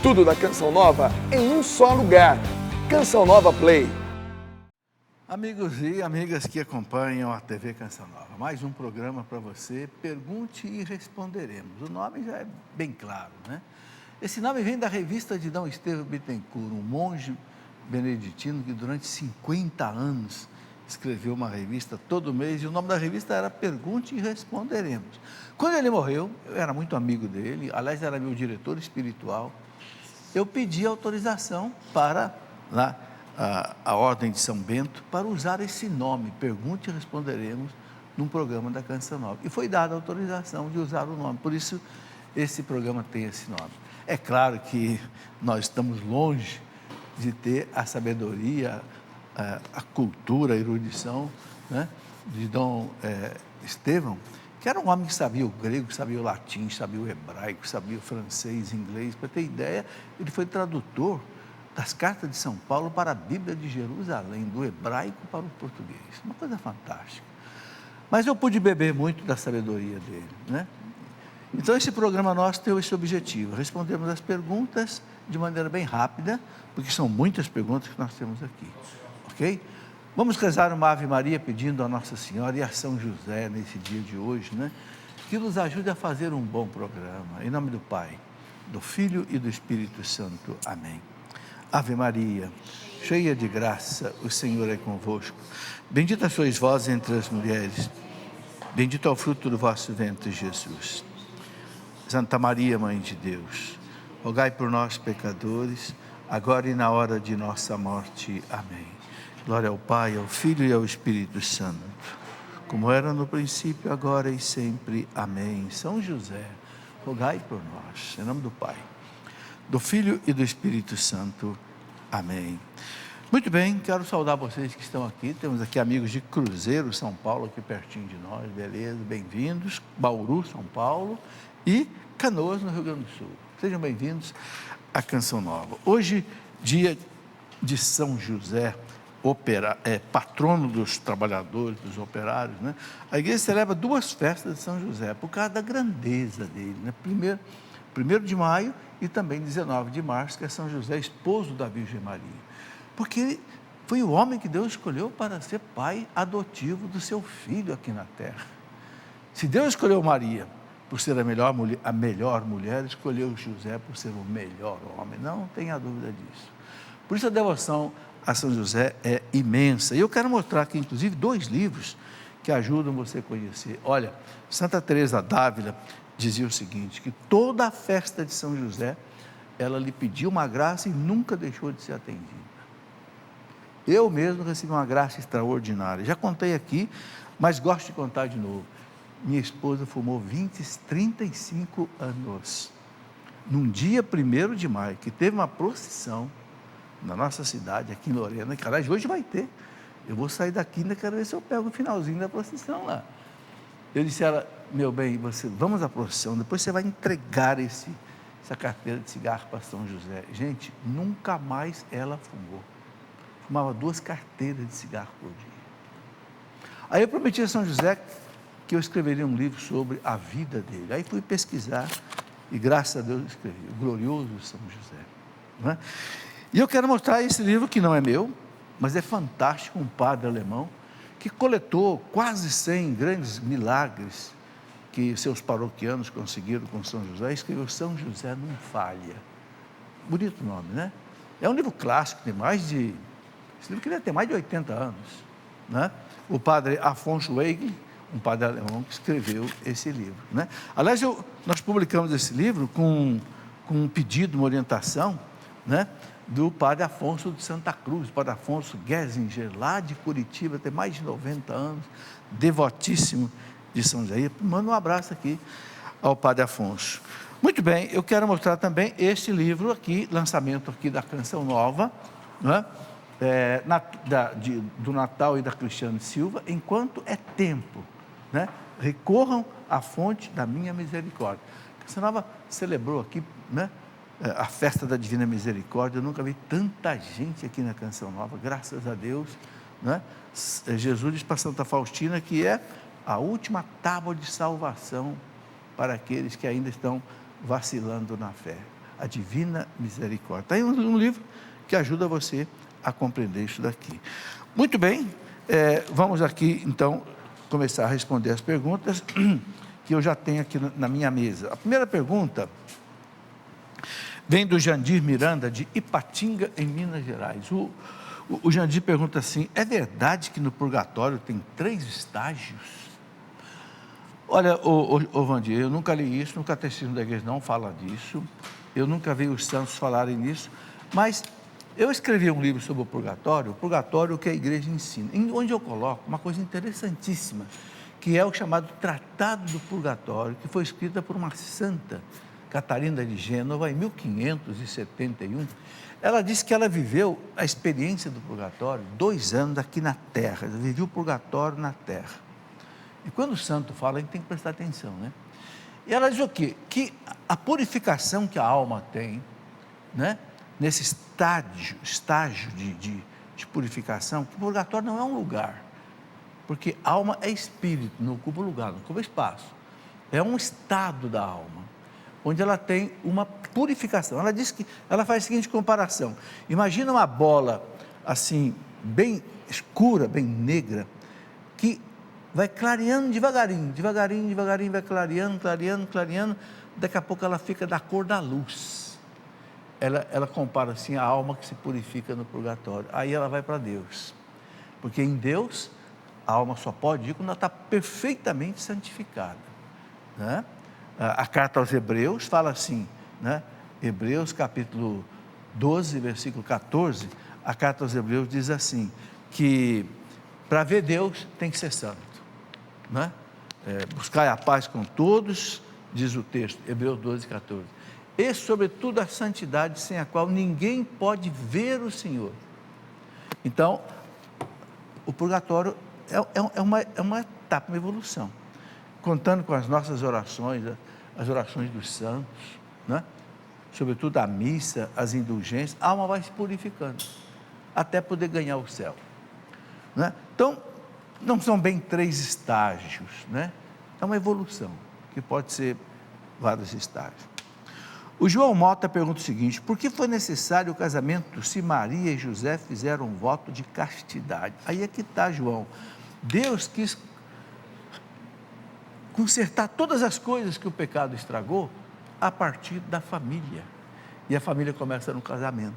Tudo da Canção Nova em um só lugar. Canção Nova Play. Amigos e amigas que acompanham a TV Canção Nova, mais um programa para você, Pergunte e Responderemos. O nome já é bem claro, né? Esse nome vem da revista de D. Estevão Bittencourt, um monge beneditino que durante 50 anos escreveu uma revista todo mês, e o nome da revista era Pergunte e Responderemos. Quando ele morreu, eu era muito amigo dele, aliás, era meu diretor espiritual, eu pedi autorização para a Ordem de São Bento para usar esse nome, Pergunte e Responderemos, num programa da Canção Nova. E foi dada a autorização de usar o nome, por isso esse programa tem esse nome. É claro que nós estamos longe de ter a sabedoria, a cultura, a erudição, né, de Dom Estevão, que era um homem que sabia o grego, sabia o latim, sabia o hebraico, sabia o francês, inglês. Para ter ideia, ele foi tradutor das cartas de São Paulo para a Bíblia de Jerusalém, do hebraico para o português. Uma coisa fantástica. Mas eu pude beber muito da sabedoria dele, né? Então, esse programa nosso tem esse objetivo, respondemos as perguntas de maneira bem rápida, porque são muitas perguntas que nós temos aqui, ok? Vamos rezar uma Ave Maria pedindo a Nossa Senhora e a São José nesse dia de hoje, né? Que nos ajude a fazer um bom programa. Em nome do Pai, do Filho e do Espírito Santo. Amém. Ave Maria, cheia de graça, o Senhor é convosco. Bendita sois vós entre as mulheres, bendito é o fruto do vosso ventre, Jesus. Santa Maria, Mãe de Deus, rogai por nós, pecadores, agora e na hora de nossa morte. Amém. Glória ao Pai, ao Filho e ao Espírito Santo, como era no princípio, agora e sempre. Amém. São José, rogai por nós. Em nome do Pai, do Filho e do Espírito Santo. Amém. Muito bem, quero saudar vocês que estão aqui. Temos aqui amigos de Cruzeiro, São Paulo, aqui pertinho de nós. Beleza, bem-vindos. Bauru, São Paulo, e Canoas, no Rio Grande do Sul. Sejam bem-vindos à Canção Nova. Hoje, dia de São José, patrono dos trabalhadores, dos operários, né? A igreja celebra duas festas de São José, por causa da grandeza dele, né? Primeiro de maio e também 19 de março, que é São José, esposo da Virgem Maria. Porque ele foi o homem que Deus escolheu para ser pai adotivo do seu filho aqui na terra. Se Deus escolheu Maria por ser a melhor mulher, escolheu José por ser o melhor homem. Não tenha dúvida disso. Por isso a devoção a São José é imensa. E eu quero mostrar aqui, inclusive, 2 livros que ajudam você a conhecer. Olha, Santa Teresa d'Ávila dizia o seguinte, que toda a festa de São José, ela lhe pediu uma graça e nunca deixou de ser atendida. Eu mesmo recebi uma graça extraordinária. Já contei aqui, mas gosto de contar de novo. Minha esposa fumou 35 anos. Num dia 1º de maio, que teve uma procissão na nossa cidade, aqui em Lorena, que aliás hoje vai ter. Eu vou sair daqui e ainda quero ver se eu pego o finalzinho da procissão lá. Eu disse a ela, meu bem, vamos à procissão, depois você vai entregar essa carteira de cigarro para São José. Gente, nunca mais ela fumou. Fumava 2 carteiras de cigarro por dia. Aí eu prometi a São José que eu escreveria um livro sobre a vida dele. Aí fui pesquisar e graças a Deus escrevi, o glorioso São José. Não é? E eu quero mostrar esse livro que não é meu, mas é fantástico, um padre alemão que coletou quase 100 grandes milagres que seus paroquianos conseguiram com São José, e escreveu São José não falha. Bonito nome, né? É um livro clássico, esse livro que deve ter mais de 80 anos, né? O padre Afonso Weigl, um padre alemão, que escreveu esse livro, né? Aliás, nós publicamos esse livro com um pedido, uma orientação, né, do padre Afonso de Santa Cruz, padre Afonso Gessinger, lá de Curitiba, tem mais de 90 anos, devotíssimo de São José. Manda um abraço aqui ao padre Afonso. Muito bem, eu quero mostrar também este livro aqui, lançamento aqui da Canção Nova, né, do Natal e da Cristiane Silva, Enquanto é Tempo, né? Recorram à fonte da minha misericórdia. A Canção Nova celebrou aqui, né, a festa da Divina Misericórdia. Eu nunca vi tanta gente aqui na Canção Nova, graças a Deus, né? Jesus diz para Santa Faustina que é a última tábua de salvação para aqueles que ainda estão vacilando na fé. a Divina Misericórdia. Está aí um livro que ajuda você a compreender isso daqui. Muito bem, vamos aqui, então, começar a responder as perguntas que eu já tenho aqui na minha mesa. A primeira pergunta vem do Jandir Miranda, de Ipatinga, em Minas Gerais. O Jandir pergunta assim: é verdade que no purgatório tem 3 estágios? Olha, Vandir, eu nunca li isso, no Catecismo da Igreja não fala disso, eu nunca vi os santos falarem nisso, mas eu escrevi um livro sobre o purgatório que a Igreja ensina, onde eu coloco uma coisa interessantíssima, que é o chamado Tratado do Purgatório, que foi escrita por uma santa, Catarina de Gênova, em 1571. Ela disse que ela viveu a experiência do purgatório 2 anos aqui na Terra, ela viveu o purgatório na Terra. E quando o santo fala, a gente tem que prestar atenção, né? E ela diz o quê? Que a purificação que a alma tem, né? Nesse estágio de purificação, que o purgatório não é um lugar, porque alma é espírito, não ocupa lugar, não ocupa espaço. É um estado da alma, onde ela tem uma purificação. Ela diz que, ela faz a seguinte comparação: imagina uma bola assim, bem escura, bem negra, que vai clareando devagarinho, vai clareando, daqui a pouco ela fica da cor da luz. Ela compara assim a alma que se purifica no purgatório, aí ela vai para Deus, porque em Deus a alma só pode ir quando ela está perfeitamente santificada, né? A carta aos Hebreus fala assim, né? Hebreus capítulo 12, versículo 14, a carta aos Hebreus diz assim, que para ver Deus tem que ser santo, né? Buscai a paz com todos, diz o texto, Hebreus 12, 14, e sobretudo a santidade, sem a qual ninguém pode ver o Senhor. Então, o purgatório é uma etapa, uma evolução, contando com as nossas orações, as orações dos santos, né? Sobretudo a missa, as indulgências, a alma vai se purificando, até poder ganhar o céu, né? Então, não são bem 3 estágios, né? É uma evolução, que pode ser vários estágios. O João Mota pergunta o seguinte: por que foi necessário o casamento se Maria e José fizeram um voto de castidade? Aí é que está, João. Deus quis consertar todas as coisas que o pecado estragou a partir da família. E a família começa no casamento.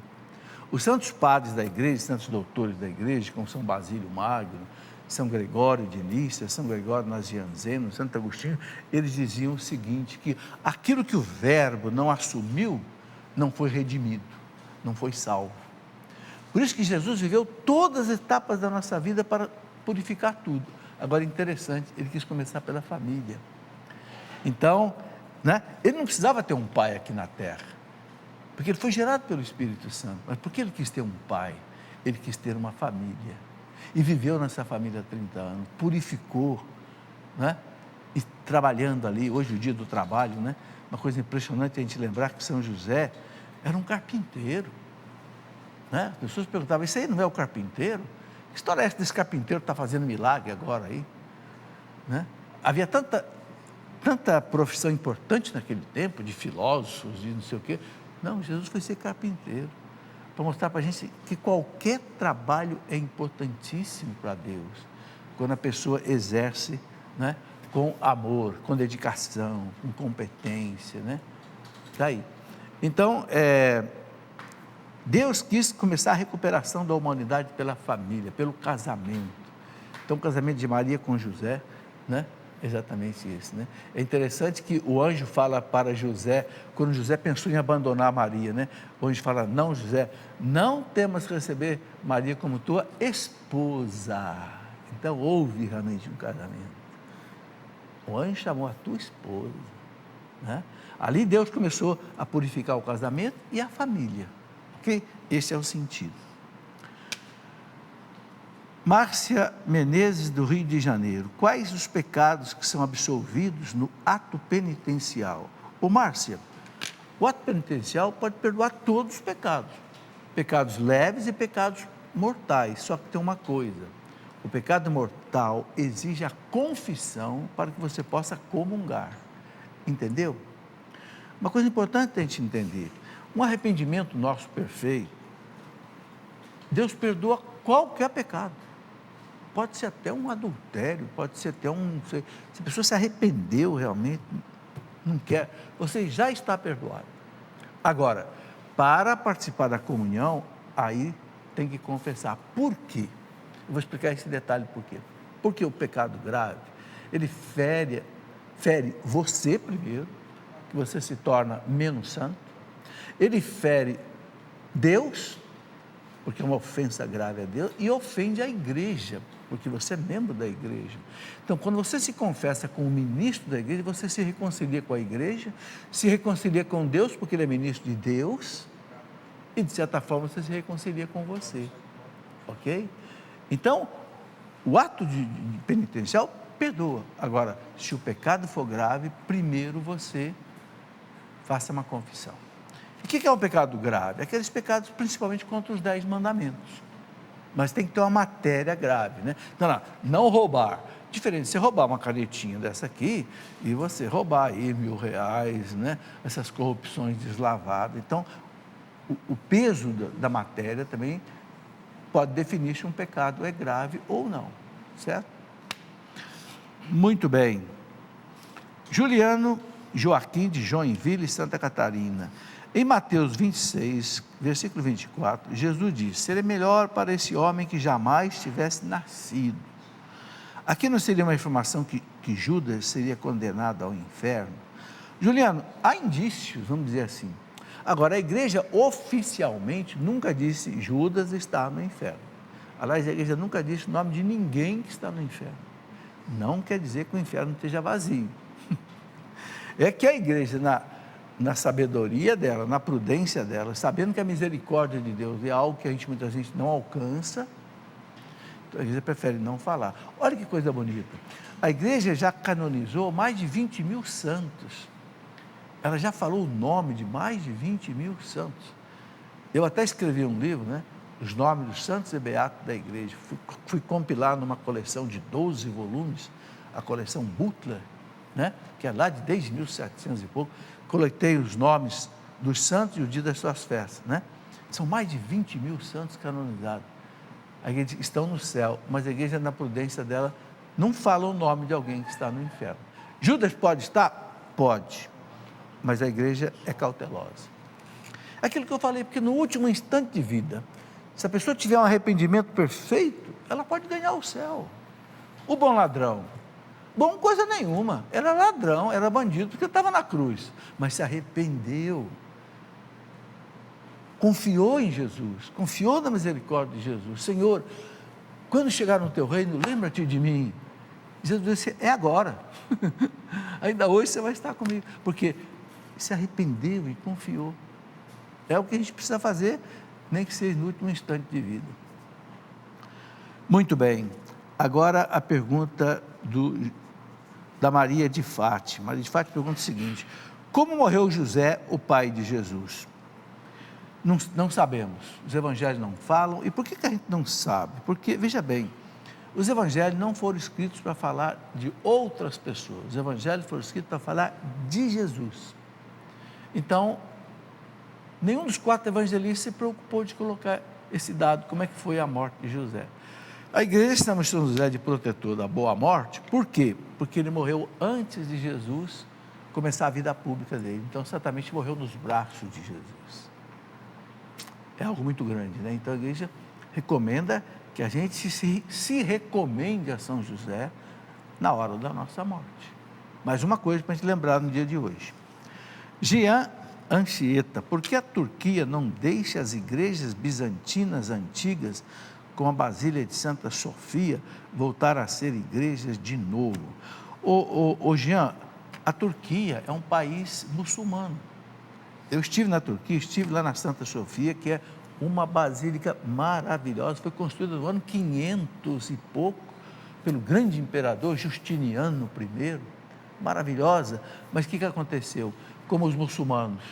Os santos padres da igreja, santos doutores da igreja, como São Basílio Magno, São Gregório de Nícia, São Gregório Nazianzeno, Santo Agostinho, eles diziam o seguinte, que aquilo que o verbo não assumiu, não foi redimido, não foi salvo. Por isso que Jesus viveu todas as etapas da nossa vida para purificar tudo. Agora, interessante, ele quis começar pela família. Então, né, ele não precisava ter um pai aqui na terra, porque ele foi gerado pelo Espírito Santo. Mas por que ele quis ter um pai? Ele quis ter uma família. E viveu nessa família há 30 anos, purificou, né? E trabalhando ali, hoje o dia do trabalho, né? Uma coisa impressionante a gente lembrar que São José era um carpinteiro, né? As pessoas perguntavam, isso aí não é o carpinteiro? Que história é essa desse carpinteiro que está fazendo milagre agora aí? Né? Havia tanta profissão importante naquele tempo, de filósofos, de não sei o quê. Não, Jesus foi ser carpinteiro, para mostrar para a gente que qualquer trabalho é importantíssimo para Deus, quando a pessoa exerce, né, com amor, com dedicação, com competência, né? Está aí. Então, Deus quis começar a recuperação da humanidade pela família, pelo casamento. Então, o casamento de Maria com José, né? Exatamente isso, né? É interessante que o anjo fala para José, quando José pensou em abandonar Maria, né? O anjo fala, não, José, não temas receber Maria como tua esposa. Então, houve realmente um casamento. O anjo chamou a tua esposa, né? Ali Deus começou a purificar o casamento e a família, ok? Esse é o sentido. Márcia Menezes, do Rio de Janeiro, quais os pecados que são absolvidos no ato penitencial? Ô Márcia, o ato penitencial pode perdoar todos os pecados, pecados leves e pecados mortais, só que tem uma coisa, o pecado mortal exige a confissão para que você possa comungar, entendeu? Uma coisa importante a gente entender, um arrependimento nosso perfeito, Deus perdoa qualquer pecado. Pode ser até um adultério, pode ser até se a pessoa se arrependeu realmente, não quer, você já está perdoado. Agora, para participar da comunhão, aí tem que confessar. Por quê? Eu vou explicar esse detalhe por quê. Porque o pecado grave, ele fere você primeiro, que você se torna menos santo. Ele fere Deus, porque é uma ofensa grave a Deus, e ofende a igreja, porque você é membro da igreja. Então, quando você se confessa com o ministro da igreja, você se reconcilia com a igreja, se reconcilia com Deus, porque ele é ministro de Deus, e de certa forma você se reconcilia com você, ok? Então, o ato de penitencial perdoa. Agora, se o pecado for grave, primeiro você faça uma confissão. O que é um pecado grave? Aqueles pecados principalmente contra os 10 mandamentos. Mas tem que ter uma matéria grave, né? Não roubar. Diferente de você roubar uma canetinha dessa aqui e você roubar aí R$1.000, né? Essas corrupções deslavadas. Então, o peso da matéria também pode definir se um pecado é grave ou não, certo? Muito bem. Juliano Joaquim de Joinville, Santa Catarina. Em Mateus 26, versículo 24, Jesus diz: seria melhor para esse homem que jamais tivesse nascido. Aqui não seria uma informação que Judas seria condenado ao inferno? Juliano, há indícios, vamos dizer assim. Agora, a igreja oficialmente nunca disse Judas está no inferno. Aliás, a igreja nunca disse o nome de ninguém que está no inferno. Não quer dizer que o inferno esteja vazio. É que a igreja, na sabedoria dela, na prudência dela, sabendo que a misericórdia de Deus é algo que muita gente não alcança, então a igreja prefere não falar. Olha que coisa bonita. A igreja já canonizou mais de 20.000 santos. Ela já falou o nome de mais de 20.000 santos. Eu até escrevi um livro, né? Os nomes dos santos e beatos da igreja. Fui compilar numa coleção de 12 volumes, a coleção Butler, né? Que é lá desde 1700 e pouco. Coletei os nomes dos santos e o dia das suas festas, né? São mais de 20.000 santos canonizados. A igreja estão no céu, mas a igreja, na prudência dela, não fala o nome de alguém que está no inferno. Judas pode estar? Pode. Mas a igreja é cautelosa. Aquilo que eu falei, porque no último instante de vida, se a pessoa tiver um arrependimento perfeito, ela pode ganhar o céu. O bom ladrão, bom coisa nenhuma, era ladrão, era bandido, porque estava na cruz, mas se arrependeu, confiou em Jesus, confiou na misericórdia de Jesus. Senhor, quando chegar no teu reino, lembra-te de mim. Jesus disse, é agora, ainda hoje você vai estar comigo, porque se arrependeu e confiou. É o que a gente precisa fazer, nem que seja no último instante de vida. Muito bem, agora a pergunta da Maria de Fátima. Maria de Fátima pergunta o seguinte: como morreu José, o pai de Jesus? Não sabemos, os evangelhos não falam. E por que a gente não sabe? Porque, veja bem, os evangelhos não foram escritos para falar de outras pessoas, os evangelhos foram escritos para falar de Jesus. Então, nenhum dos 4 evangelistas se preocupou de colocar esse dado, como é que foi a morte de José. A igreja chama São José de protetor da boa morte, por quê? Porque ele morreu antes de Jesus começar a vida pública dele, então certamente morreu nos braços de Jesus. É algo muito grande, né? Então a igreja recomenda que a gente se recomende a São José na hora da nossa morte. Mais uma coisa para a gente lembrar no dia de hoje. Jean Anchieta: por que a Turquia não deixa as igrejas bizantinas antigas, como a Basílica de Santa Sofia, voltar a ser igrejas de novo? Jean, a Turquia é um país muçulmano. Eu estive na Turquia, estive lá na Santa Sofia, que é uma basílica maravilhosa, foi construída no ano 500 e pouco, pelo grande imperador Justiniano I, maravilhosa. Mas o que aconteceu? Como os muçulmanos,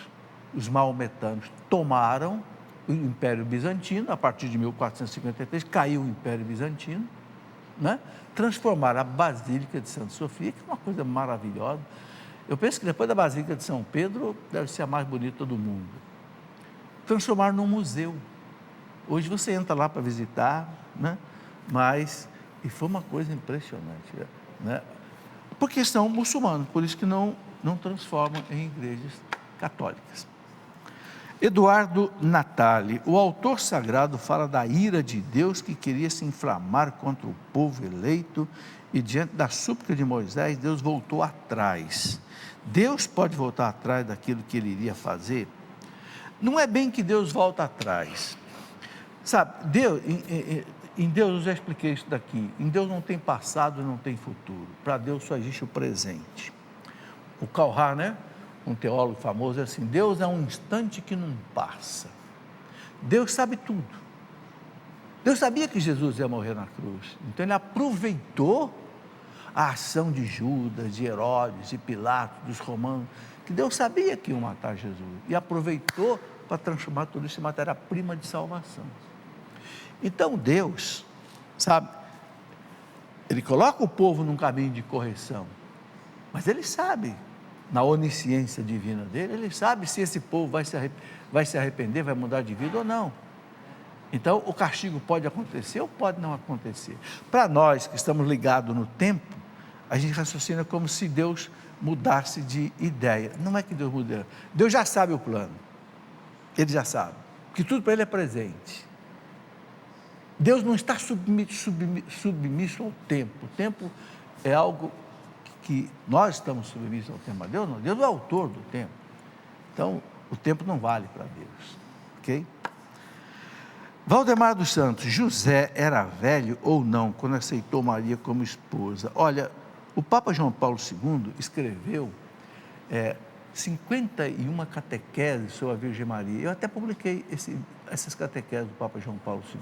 os maometanos, tomaram o Império Bizantino, a partir de 1453, caiu o Império Bizantino, né? Transformaram a Basílica de Santa Sofia, que é uma coisa maravilhosa. Eu penso que depois da Basílica de São Pedro, deve ser a mais bonita do mundo. transformaram num museu. Hoje você entra lá para visitar, né? E foi uma coisa impressionante, né? Porque são muçulmanos, por isso que não transformam em igrejas católicas. Eduardo Natali, o autor sagrado, fala da ira de Deus que queria se inflamar contra o povo eleito e diante da súplica de Moisés, Deus voltou atrás. Deus pode voltar atrás daquilo que ele iria fazer? Não é bem que Deus volta atrás. Sabe, Deus, em Deus, eu já expliquei isso daqui, em Deus não tem passado e não tem futuro. Para Deus só existe o presente. O Kauhar, né? Um teólogo famoso, é assim: Deus é um instante que não passa. Deus sabe tudo. Deus sabia que Jesus ia morrer na cruz, então ele aproveitou a ação de Judas, de Herodes, de Pilatos, dos romanos, que Deus sabia que iam matar Jesus, e aproveitou para transformar tudo isso em matéria-prima de salvação. Então Deus, sabe, ele coloca o povo num caminho de correção, mas ele sabe, na onisciência divina dele, ele sabe se esse povo vai se arrepender, vai mudar de vida ou não. Então, o castigo pode acontecer ou pode não acontecer. Para nós que estamos ligados no tempo, a gente raciocina como se Deus mudasse de ideia. Não é que Deus muda. Deus já sabe o plano. Ele já sabe. Que tudo para ele é presente. Deus não está submisso ao tempo. O tempo é algo que nós estamos submissos ao tempo. Mas Deus não. Deus é o autor do tempo. Então, o tempo não vale para Deus. Ok? Valdemar dos Santos, José era velho ou não quando aceitou Maria como esposa? Olha, o Papa João Paulo II escreveu 51 catequeses sobre a Virgem Maria. Eu até publiquei essas catequeses do Papa João Paulo II.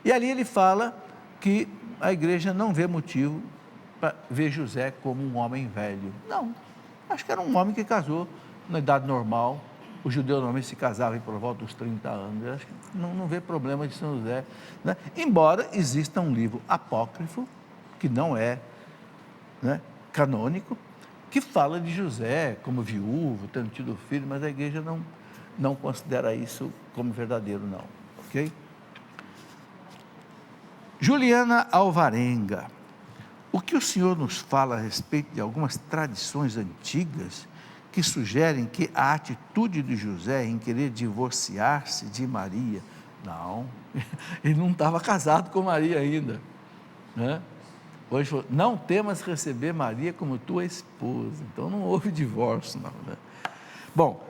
E ali ele fala que a igreja não vê motivo para ver José como um homem velho. Não, acho que era um homem que casou na idade normal. O judeu normalmente se casava por volta dos 30 anos. Eu acho que não vê problema de São José, né? Embora exista um livro apócrifo, que não é, né, canônico, que fala de José como viúvo, tendo tido filho, mas a igreja não considera isso como verdadeiro, não. Ok? Juliana Alvarenga, o que o senhor nos fala a respeito de algumas tradições antigas que sugerem que a atitude de José em querer divorciar-se de Maria, não, ele não estava casado com Maria ainda, né? Hoje falou, não temas receber Maria como tua esposa, então não houve divórcio, não, né? Bom,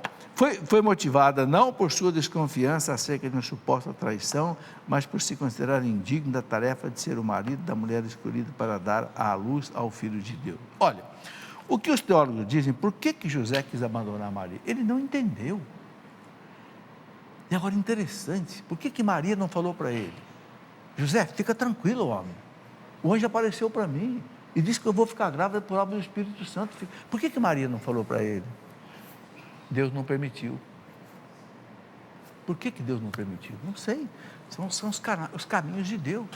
foi motivada não por sua desconfiança acerca de uma suposta traição, mas por se considerar indigno da tarefa de ser o marido da mulher escolhida para dar à luz ao Filho de Deus. Olha, o que os teólogos dizem, por que José quis abandonar Maria? Ele não entendeu. E agora interessante, por que Maria não falou para ele? José, fica tranquilo, homem. O anjo apareceu para mim e disse que eu vou ficar grávida por obra do Espírito Santo. Por que Maria não falou para ele? Deus não permitiu. Por que Deus não permitiu? Não sei. São os caminhos de Deus.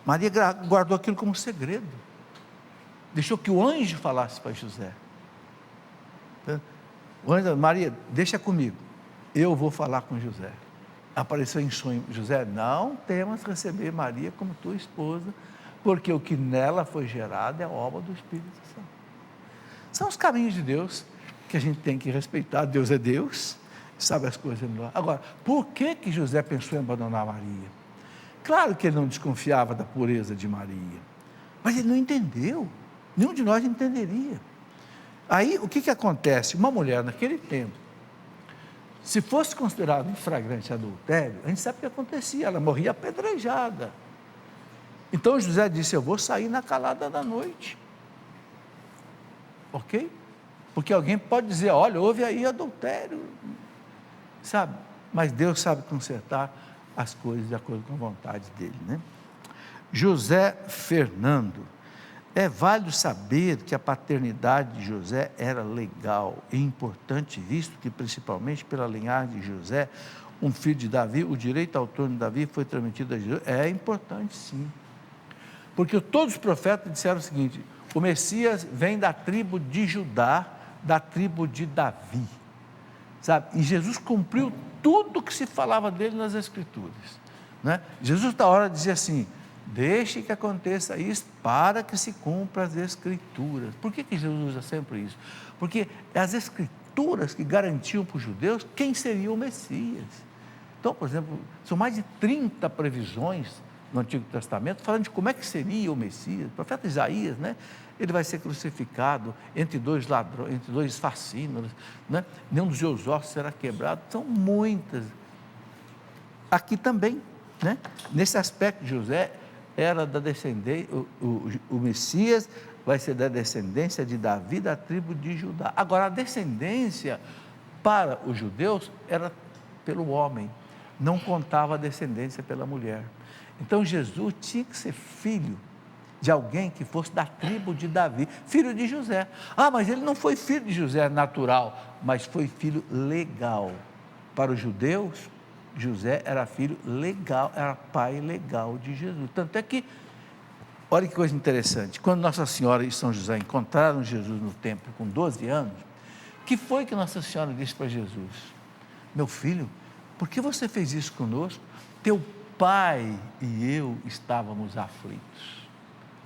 Maria guardou aquilo como segredo. Deixou que o anjo falasse para José. O anjo, Maria, deixa comigo, eu vou falar com José. Apareceu em sonho, José, não temas receber Maria como tua esposa, porque o que nela foi gerado é obra do Espírito Santo. São os caminhos de Deus que a gente tem que respeitar. Deus é Deus, sabe as coisas melhor. Agora, por que José pensou em abandonar Maria? Claro que ele não desconfiava da pureza de Maria, mas ele não entendeu. Nenhum de nós entenderia. Aí, o que acontece? Uma mulher, naquele tempo, se fosse considerado em flagrante adultério, a gente sabe o que acontecia, ela morria apedrejada. Então, José disse, eu vou sair na calada da noite. Ok? Porque alguém pode dizer, olha, houve aí adultério, sabe? Mas Deus sabe consertar as coisas de acordo com a vontade dele, né? José Fernando, é válido saber que a paternidade de José era legal e importante, visto que, principalmente pela linhagem de José, um filho de Davi, o direito ao trono de Davi foi transmitido a Jesus. É importante, sim. Porque todos os profetas disseram o seguinte, o Messias vem da tribo de Judá, da tribo de Davi. sabe? E Jesus cumpriu tudo que se falava dele nas Escrituras, né? Jesus, da hora, dizia assim: deixe que aconteça isso para que se cumpra as Escrituras. Por que Jesus usa sempre isso? Porque é as Escrituras que garantiam para os judeus quem seria o Messias. Então, por exemplo, são mais de 30 previsões no Antigo Testamento falando de como é que seria o Messias. O profeta Isaías, né? Ele vai ser crucificado entre dois ladrões, entre dois assassinos, né? Nenhum dos seus ossos será quebrado. São muitas. Aqui também, né? Nesse aspecto, José era da descendência, o Messias vai ser da descendência de Davi, da tribo de Judá. Agora, a descendência para os judeus era pelo homem, não contava a descendência pela mulher. Então, Jesus tinha que ser filho de alguém que fosse da tribo de Davi, filho de José. Ah, mas ele não foi filho de José natural, mas foi filho legal. Para os judeus, José era filho legal, era pai legal de Jesus. Tanto é que, olha que coisa interessante, quando Nossa Senhora e São José encontraram Jesus no templo com 12 anos, o que foi que Nossa Senhora disse para Jesus? Meu filho, por que você fez isso conosco? Teu pai e eu estávamos aflitos.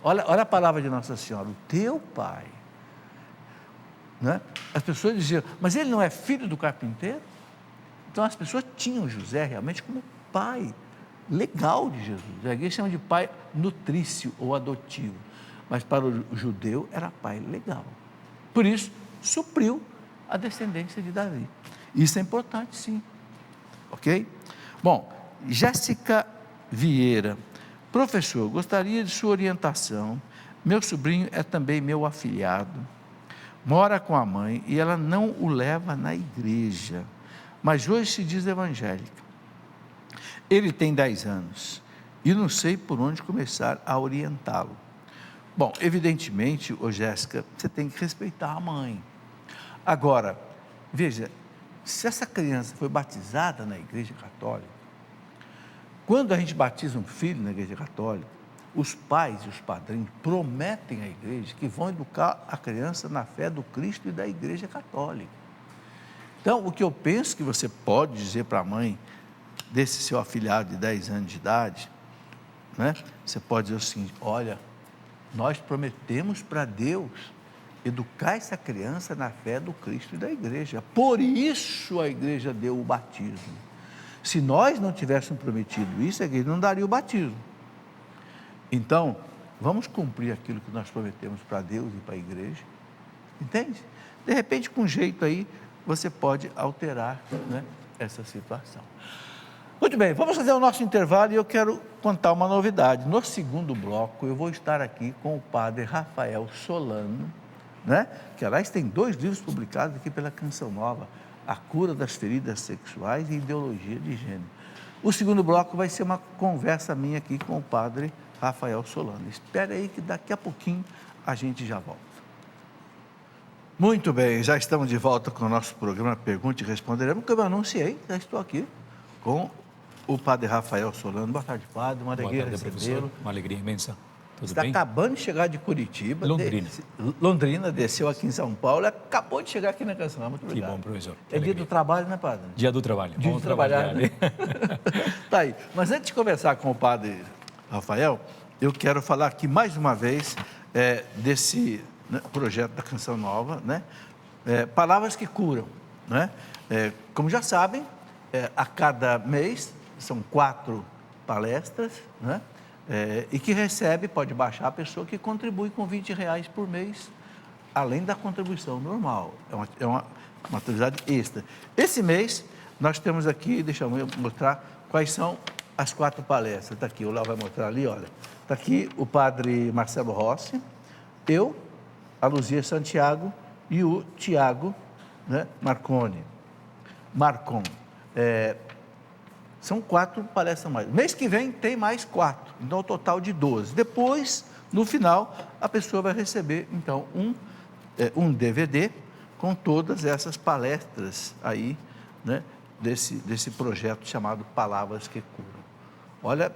Olha a palavra de Nossa Senhora, o teu pai. Né? As pessoas diziam, mas ele não é filho do carpinteiro? Então as pessoas tinham José realmente como pai legal de Jesus. A igreja chama de pai nutrício ou adotivo, mas para o judeu era pai legal. Por isso, supriu a descendência de Davi. Isso é importante, sim. Ok? Bom, Jéssica Vieira. Professor, gostaria de sua orientação. Meu sobrinho é também meu afilhado. Mora com a mãe e ela não o leva na igreja, mas hoje se diz evangélica. Ele tem 10 anos e não sei por onde começar a orientá-lo. Bom, evidentemente, Jéssica, você tem que respeitar a mãe. Agora, veja, se essa criança foi batizada na igreja católica, quando a gente batiza um filho na igreja católica, os pais e os padrinhos prometem à igreja que vão educar a criança na fé do Cristo e da igreja católica. Então, o que eu penso que você pode dizer para a mãe desse seu afilhado de 10 anos de idade, né? Você pode dizer o seguinte: olha, nós prometemos para Deus educar essa criança na fé do Cristo e da igreja. Por isso a igreja deu o batismo. Se nós não tivéssemos prometido isso, a igreja não daria o batismo. Então, vamos cumprir aquilo que nós prometemos para Deus e para a igreja. Entende? De repente, com jeito aí, você pode alterar, né, essa situação. Muito bem, vamos fazer o nosso intervalo e eu quero contar uma novidade. No segundo bloco, eu vou estar aqui com o padre Rafael Solano, né, que aliás tem 2 livros publicados aqui pela Canção Nova: A Cura das Feridas Sexuais e Ideologia de Gênero. O segundo bloco vai ser uma conversa minha aqui com o padre Rafael Solano. Espere aí que daqui a pouquinho a gente já volta. Muito bem, já estamos de volta com o nosso programa Pergunte e Responderemos, como eu anunciei, já estou aqui com o padre Rafael Solano. Boa tarde, padre, uma alegria recebê-lo. Uma alegria imensa. Tudo Está bem? acabando de chegar de Curitiba. Londrina. Desceu aqui em São Paulo, acabou de chegar aqui na Canção. Muito obrigado. Que bom, professor. É dia do trabalho, né, padre? Dia do trabalho. Dia Vamos de trabalhar, né? trabalhar. Tá aí. Mas antes de conversar com o padre Rafael, eu quero falar aqui mais uma vez desse, né, projeto da Canção Nova, né? Palavras que curam, né? Como já sabem, a cada mês são 4 palestras, né? E que recebe, pode baixar a pessoa que contribui com R$20 por mês, além da contribuição normal. É uma atividade extra. Esse mês, nós temos aqui, deixa eu mostrar quais são as 4 palestras. Está aqui, o Léo vai mostrar ali, olha. Está aqui o padre Marcelo Rossi, eu, a Luzia Santiago e o Tiago, né, Marcon. São 4 palestras mais. Mês que vem tem mais 4, então o total de 12. Depois, no final, a pessoa vai receber, então, um DVD com todas essas palestras aí, né, desse projeto chamado Palavras que Curam. Olha,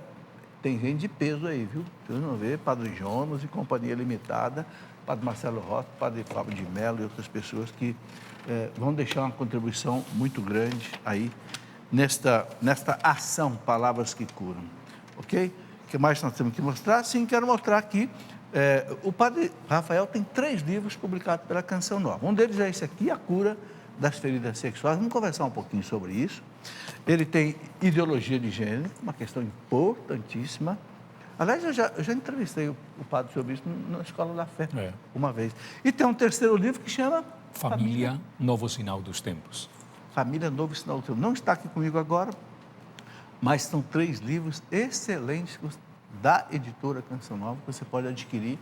tem gente de peso aí, viu? Vocês vão ver, Padre Jonas e Companhia Limitada, Padre Marcelo Rossi, Padre Fábio de Mello e outras pessoas que vão deixar uma contribuição muito grande aí nesta ação Palavras que Curam, ok? O que mais nós temos que mostrar? Sim, quero mostrar aqui, o Padre Rafael tem 3 livros publicados pela Canção Nova. Um deles é esse aqui, A Cura das Feridas Sexuais. Vamos conversar um pouquinho sobre isso. Ele tem Ideologia de Gênero, uma questão importantíssima. Aliás, eu já entrevistei o padre sobre isso na Escola da Fé, uma vez. E tem um terceiro livro que chama... Família, Novo Sinal dos Tempos. Família, Novo Sinal dos Tempos. Não está aqui comigo agora, mas são 3 livros excelentes da editora Canção Nova, que você pode adquirir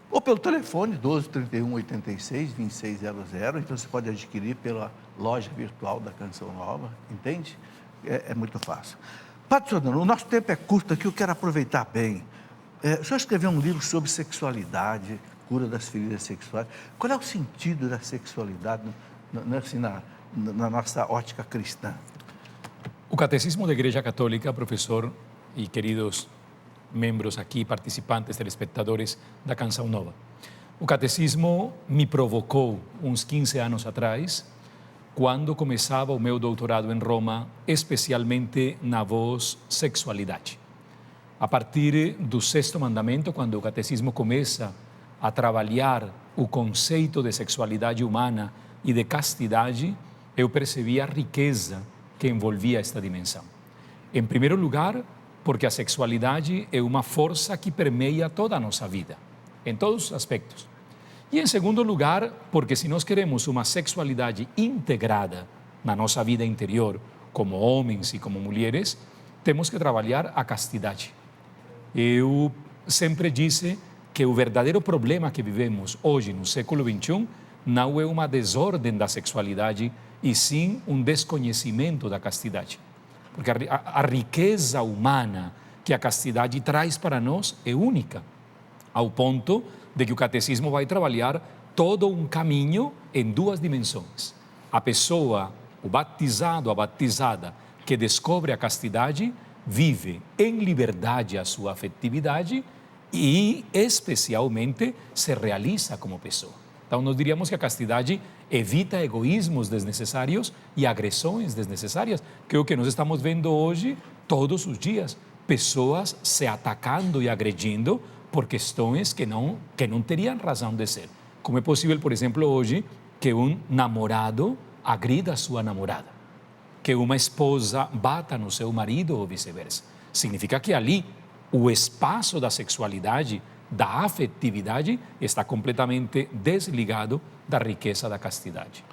ou pelo telefone 12 31 86 2600, então você pode adquirir pela loja virtual da Canção Nova, entende? É muito fácil. Padre Sodano, o nosso tempo é curto aqui, eu quero aproveitar bem. O senhor escreveu um livro sobre sexualidade, cura das feridas sexuais. Qual é o sentido da sexualidade na nossa ótica cristã? O Catecismo da Igreja Católica, professor e queridos membros aqui, participantes, telespectadores da Canção Nova. O Catecismo me provocou uns 15 anos atrás, quando começava o meu doutorado em Roma, especialmente na voz sexualidade. A partir do 6º mandamento, quando o Catecismo começa a trabalhar o conceito de sexualidade humana e de castidade, eu percebi a riqueza que envolvia esta dimensão. Em primeiro lugar, porque a sexualidade é uma força que permeia toda a nossa vida, em todos os aspectos. E em segundo lugar, porque se nós queremos uma sexualidade integrada na nossa vida interior, como homens e como mulheres, temos que trabalhar a castidade. Eu sempre disse que o verdadeiro problema que vivemos hoje no século XXI não é uma desordem da sexualidade, e sim um desconhecimento da castidade. Porque a riqueza humana que a castidade traz para nós é única, ao ponto de que o catecismo vai trabalhar todo um caminho em 2 dimensões. A pessoa, o batizado, a batizada, que descobre a castidade, vive em liberdade a sua afetividade e, especialmente, se realiza como pessoa. Então, nós diríamos que a castidade evita egoísmos desnecessários e agressões desnecessárias, que é o que nós estamos vendo hoje todos os dias. Pessoas se atacando e agredindo por questões que não teriam razão de ser. Como é possível, por exemplo, hoje, que um namorado agrida a sua namorada, que uma esposa bata no seu marido ou vice-versa. Significa que ali o espaço da sexualidade, da afetividade, está completamente desligado da riqueza da castidade.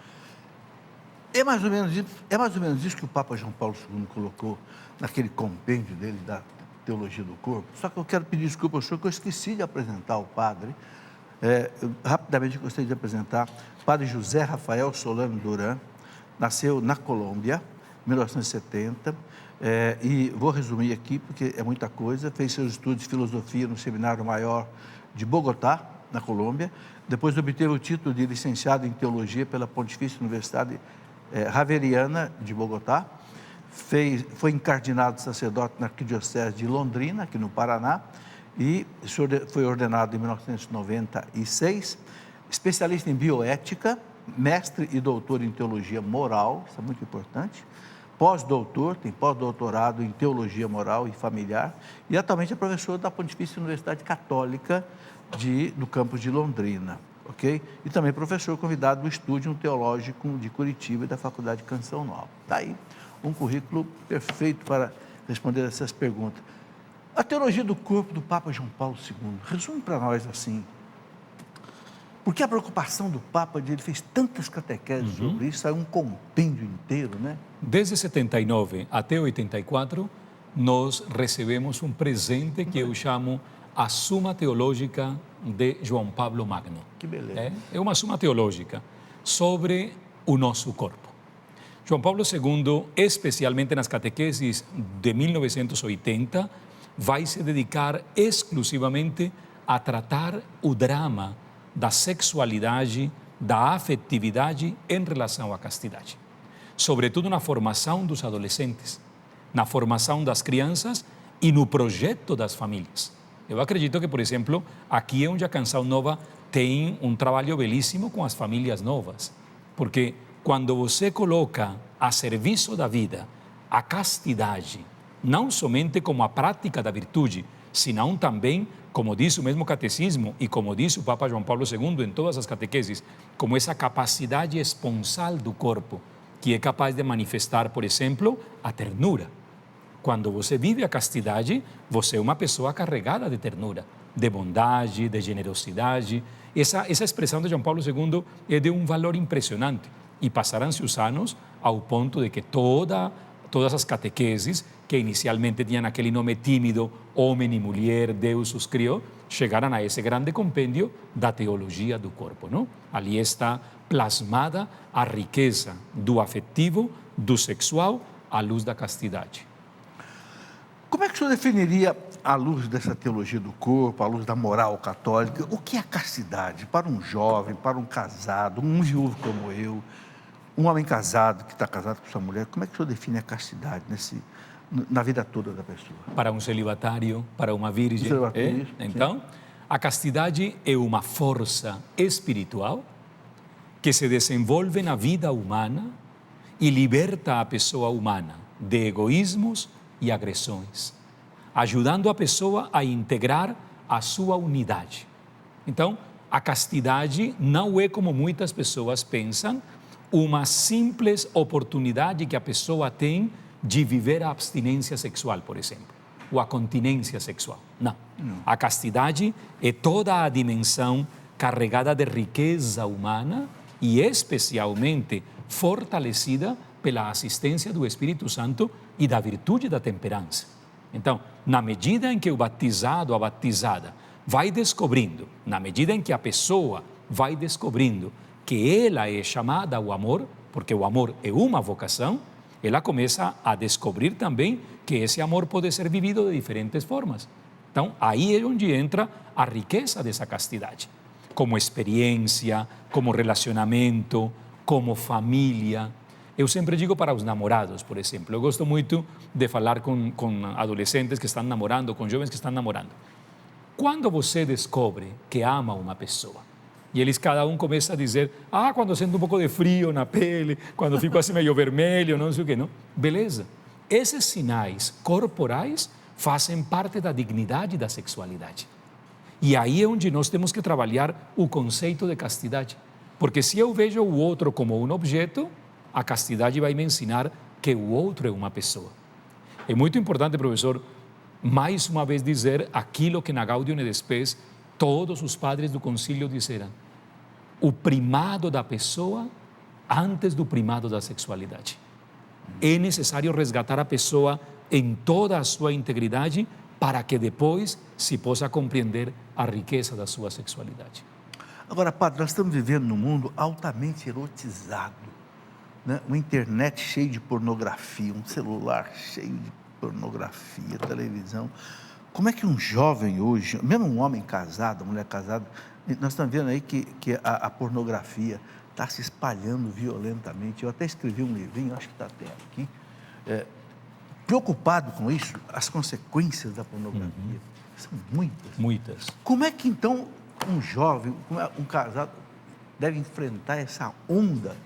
É mais ou menos isso que o Papa João Paulo II colocou naquele compêndio dele da Teologia do Corpo. Só que eu quero pedir desculpa ao senhor que eu esqueci de apresentar o padre. Rapidamente eu gostaria de apresentar o padre José Rafael Solano Duran. Nasceu na Colômbia, em 1970, e vou resumir aqui porque é muita coisa. Fez seus estudos de filosofia no Seminário Maior de Bogotá, na Colômbia. Depois obteve o título de licenciado em Teologia pela Pontifícia Universidade Javeriana de Bogotá. Foi encardinado sacerdote na Arquidiocese de Londrina, aqui no Paraná, e foi ordenado em 1996, especialista em bioética, mestre e doutor em teologia moral, isso é muito importante, pós-doutor, tem pós-doutorado em teologia moral e familiar, e atualmente é professor da Pontifícia Universidade Católica do campus de Londrina, ok? E também professor convidado do Estúdio Teológico de Curitiba e da Faculdade Canção Nova. Está aí um currículo perfeito para responder essas perguntas. A teologia do corpo do Papa João Paulo II, resume para nós assim, porque a preocupação do Papa, ele fez tantas catequeses sobre isso, saiu um compêndio inteiro, né? Desde 79 até 84, nós recebemos um presente que eu chamo a Suma Teológica de João Paulo Magno. Que beleza. É uma suma teológica sobre o nosso corpo. João Paulo II, especialmente nas catequeses de 1980, vai se dedicar exclusivamente a tratar o drama da sexualidade, da afetividade em relação à castidade. Sobretudo na formação dos adolescentes, na formação das crianças e no projeto das famílias. Eu acredito que, por exemplo, aqui é onde a Canção Nova tem um trabalho belíssimo com as famílias novas, porque quando você coloca a serviço da vida a castidade, não somente como a prática da virtude, senão também, como diz o mesmo catecismo e como diz o Papa João Paulo II em todas as catequeses, como essa capacidade esponsal do corpo, que é capaz de manifestar, por exemplo, a ternura. Quando você vive a castidade, você é uma pessoa carregada de ternura, de bondade, de generosidade. Essa expressão de João Paulo II é de um valor impressionante. E passarão-se os anos ao ponto de que todas as catequeses, que inicialmente tinham aquele nome tímido, homem e mulher, Deus os criou, chegaram a esse grande compêndio da teologia do corpo, não? Ali está plasmada a riqueza do afetivo, do sexual, à luz da castidade. Como é que o senhor definiria, à luz dessa teologia do corpo, à luz da moral católica, o que é a castidade para um jovem, para um casado, um viúvo como eu, um homem casado que está casado com sua mulher? Como é que o senhor define a castidade na vida toda da pessoa? Para um celibatário, para uma virgem. Então, a castidade é uma força espiritual que se desenvolve na vida humana e liberta a pessoa humana de egoísmos e agressões, ajudando a pessoa a integrar a sua unidade. Então, a castidade não é, como muitas pessoas pensam, uma simples oportunidade que a pessoa tem de viver a abstinência sexual, por exemplo, ou a continência sexual. Não. A castidade é toda a dimensão carregada de riqueza humana e especialmente fortalecida pela assistência do Espírito Santo e da virtude da temperança. Então, na medida em que o batizado, a batizada, vai descobrindo, na medida em que a pessoa vai descobrindo que ela é chamada ao amor, porque o amor é uma vocação, ela começa a descobrir também que esse amor pode ser vivido de diferentes formas. Então, aí é onde entra a riqueza dessa castidade, como experiência, como relacionamento, como família. Eu sempre digo para os namorados, por exemplo, eu gosto muito de falar com adolescentes que estão namorando, com jovens que estão namorando. Quando você descobre que ama uma pessoa, e eles cada um começa a dizer, quando sinto um pouco de frio na pele, quando fico assim meio vermelho, não sei o quê, não? Beleza. Esses sinais corporais fazem parte da dignidade da sexualidade. E aí é onde nós temos que trabalhar o conceito de castidade. Porque se eu vejo o outro como um objeto, a castidade vai me ensinar que o outro é uma pessoa. É muito importante, professor, mais uma vez dizer aquilo que na Gaudium et Spes todos os padres do concílio disseram: o primado da pessoa antes do primado da sexualidade. É necessário resgatar a pessoa em toda a sua integridade para que depois se possa compreender a riqueza da sua sexualidade. Agora, padre, nós estamos vivendo num mundo altamente erotizado, né? Uma internet cheia de pornografia, um celular cheio de pornografia, televisão. Como é que um jovem hoje, mesmo um homem casado, uma mulher casada, nós estamos vendo aí que a pornografia está se espalhando violentamente. Eu até escrevi um livrinho, acho que está até aqui, preocupado com isso, as consequências da pornografia. São muitas. Muitas. Como é que então um jovem, um casado, deve enfrentar essa onda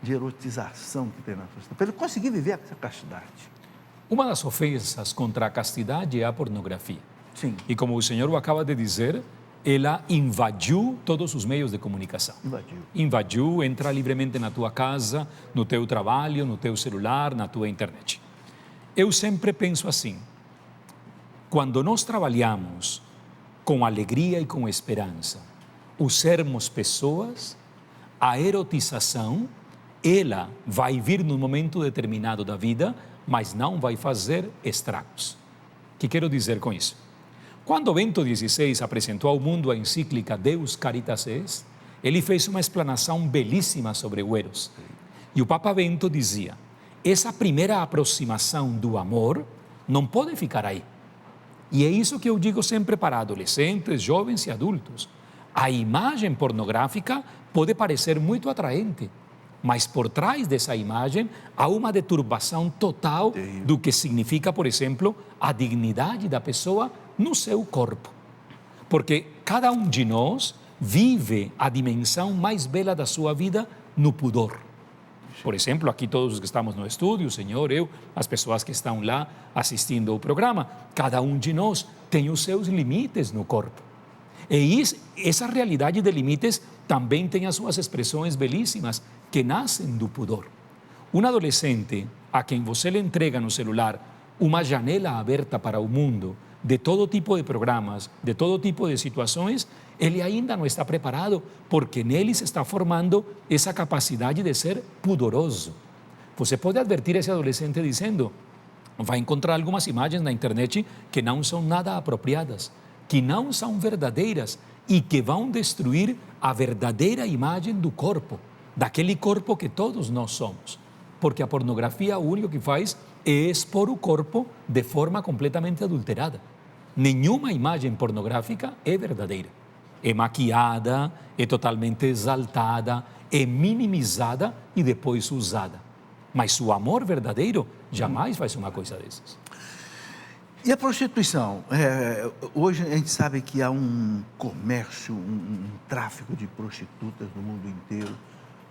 de erotização que tem na sociedade, para ele conseguir viver essa castidade? Uma das ofensas contra a castidade é a pornografia. Sim. E como o senhor o acaba de dizer, ela invadiu todos os meios de comunicação. Invadiu, entra livremente na tua casa, no teu trabalho, no teu celular, na tua internet. Eu sempre penso assim: quando nós trabalhamos com alegria e com esperança, o sermos pessoas, a erotização, ela vai vir num momento determinado da vida, mas não vai fazer estragos. O que quero dizer com isso? Quando Bento XVI apresentou ao mundo a encíclica Deus Caritas Est, ele fez uma explanação belíssima sobre o Eros. E o Papa Bento dizia: essa primeira aproximação do amor não pode ficar aí. E é isso que eu digo sempre para adolescentes, jovens e adultos. A imagem pornográfica pode parecer muito atraente, mas por trás dessa imagem há uma deturbação total do que significa, por exemplo, a dignidade da pessoa no seu corpo. Porque cada um de nós vive a dimensão mais bela da sua vida no pudor. Por exemplo, aqui todos os que estamos no estúdio, o senhor, eu, as pessoas que estão lá assistindo ao programa, cada um de nós tem os seus limites no corpo. E essa realidade de limites também tem as suas expressões belíssimas que nascem do pudor. Um adolescente a quem você lhe entrega no celular uma janela aberta para o mundo, de todo tipo de programas, de todo tipo de situações, ele ainda não está preparado, porque nele se está formando essa capacidade de ser pudoroso. Você pode advertir esse adolescente dizendo, vai encontrar algumas imagens na internet que não são nada apropriadas, que não são verdadeiras e que vão destruir a verdadeira imagem do corpo, daquele corpo que todos nós somos. Porque a pornografia o único que faz é expor o corpo de forma completamente adulterada. Nenhuma imagem pornográfica é verdadeira. É maquiada, é totalmente exaltada, é minimizada e depois usada. Mas o amor verdadeiro jamais faz uma coisa dessas. E a prostituição? Hoje a gente sabe que há um comércio, um tráfico de prostitutas no mundo inteiro.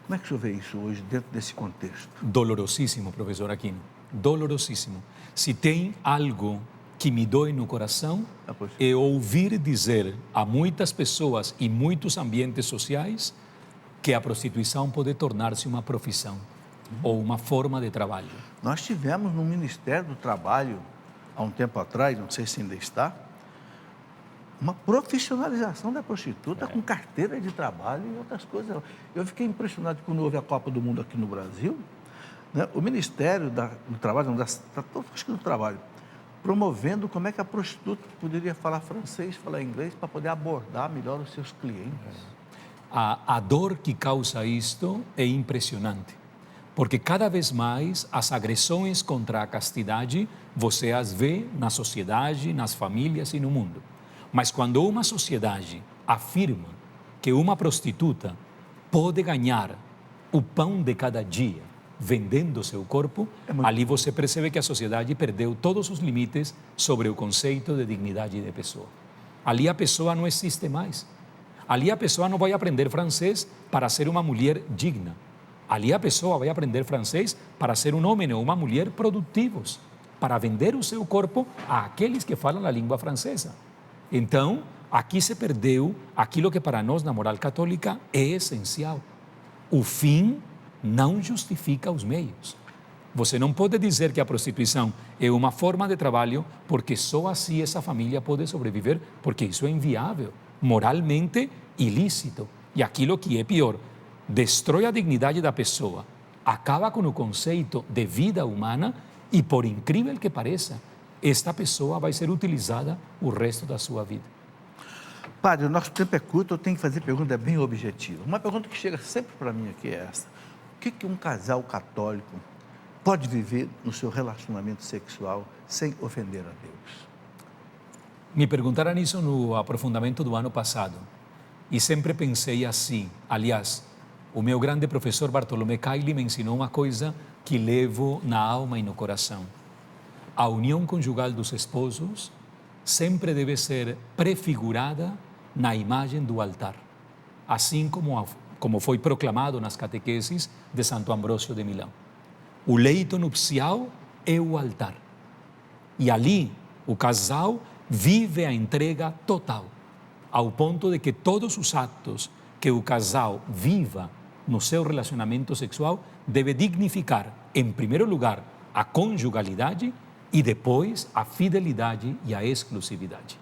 Como é que o senhor vê isso hoje dentro desse contexto? Dolorosíssimo, professor Aquino. Dolorosíssimo. Se tem algo que me dói no coração, é ouvir dizer a muitas pessoas e muitos ambientes sociais que a prostituição pode tornar-se uma profissão ou uma forma de trabalho. Nós tivemos no Ministério do Trabalho, há um tempo atrás, não sei se ainda está, uma profissionalização da prostituta com carteira de trabalho e outras coisas. Eu fiquei impressionado quando houve a Copa do Mundo aqui no Brasil, né? O Ministério do Trabalho, acho que do Trabalho, promovendo como é que a prostituta poderia falar francês, falar inglês, para poder abordar melhor os seus clientes. A dor que causa isto é impressionante, porque cada vez mais as agressões contra a castidade você as vê na sociedade, nas famílias e no mundo. Mas quando uma sociedade afirma que uma prostituta pode ganhar o pão de cada dia vendendo seu corpo, ali você percebe que a sociedade perdeu todos os limites sobre o conceito de dignidade de pessoa. Ali a pessoa não existe mais. Ali a pessoa não vai aprender francês para ser uma mulher digna. Ali a pessoa vai aprender francês para ser um homem ou uma mulher produtivos, para vender o seu corpo àqueles que falam a língua francesa. Então, aqui se perdeu aquilo que para nós na moral católica é essencial. O fim não justifica os meios. Você não pode dizer que a prostituição é uma forma de trabalho porque só assim essa família pode sobreviver, porque isso é inviável, moralmente ilícito. E aquilo que é pior, destrói a dignidade da pessoa, acaba com o conceito de vida humana e, por incrível que pareça, esta pessoa vai ser utilizada o resto da sua vida. Padre, o nosso tempo é curto, eu tenho que fazer pergunta bem objetiva. Uma pergunta que chega sempre para mim aqui é essa. O que um casal católico pode viver no seu relacionamento sexual sem ofender a Deus? Me perguntaram isso no aprofundamento do ano passado e sempre pensei assim. Aliás, o meu grande professor Bartolomé Cailli me ensinou uma coisa que levo na alma e no coração. A união conjugal dos esposos sempre deve ser prefigurada na imagem do altar, assim como foi proclamado nas catequeses de Santo Ambrósio de Milão. O leito nupcial é o altar. E ali o casal vive a entrega total, ao ponto de que todos os atos que o casal viva no seu relacionamento sexual deve dignificar, em primeiro lugar, a conjugalidade e depois a fidelidade e a exclusividade.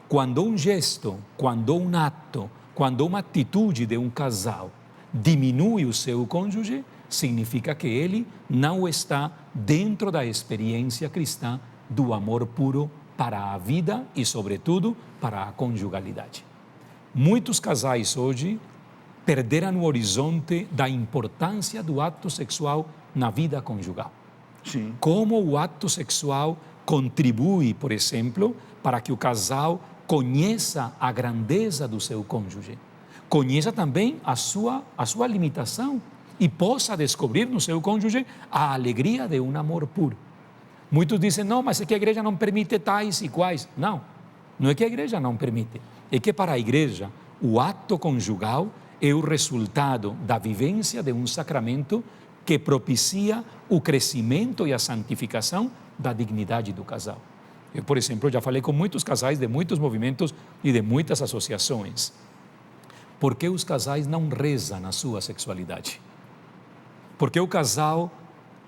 Quando um gesto, quando um ato, quando uma atitude de um casal diminui o seu cônjuge, significa que ele não está dentro da experiência cristã do amor puro para a vida e, sobretudo, para a conjugalidade. Muitos casais hoje perderam o horizonte da importância do ato sexual na vida conjugal. Sim. Como o ato sexual contribui, por exemplo, para que o casal conheça a grandeza do seu cônjuge, conheça também a sua limitação e possa descobrir no seu cônjuge a alegria de um amor puro. Muitos dizem, não, mas é que a igreja não permite tais e quais. Não, Não é que a igreja não permite, é que para a igreja o ato conjugal é o resultado da vivência de um sacramento que propicia o crescimento e a santificação da dignidade do casal. Eu, por exemplo, já falei com muitos casais de muitos movimentos e de muitas associações. Por que os casais não rezam a sua sexualidade? Porque o casal,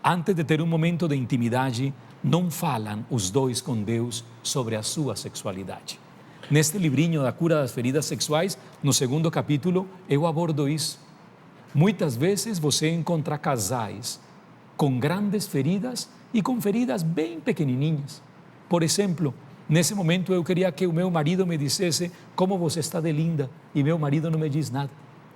antes de ter um momento de intimidade, não falam os dois com Deus sobre a sua sexualidade. Neste livrinho da cura das feridas sexuais, no segundo capítulo, eu abordo isso. Muitas vezes você encontra casais com grandes feridas e com feridas bem pequenininhas. Por exemplo, nesse momento eu queria que o meu marido me dissesse como você está de linda e meu marido não me diz nada.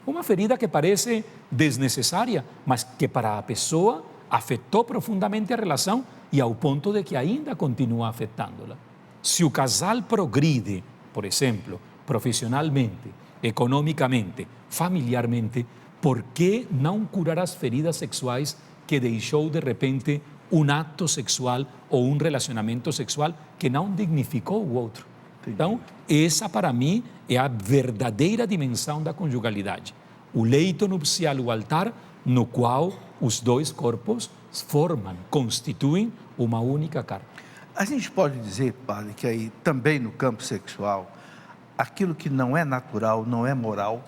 Uma ferida que parece desnecessária, mas que para a pessoa afetou profundamente a relação e ao ponto de que ainda continua afetando-la. Se o casal progride, por exemplo, profissionalmente, economicamente, familiarmente, por que não curar as feridas sexuais que deixou de repente um ato sexual ou um relacionamento sexual que não dignificou o outro? Então, essa para mim é a verdadeira dimensão da conjugalidade. O leito nupcial, o altar, no qual os dois corpos formam, constituem uma única carne. A gente pode dizer, padre, que aí também no campo sexual, aquilo que não é natural, não é moral?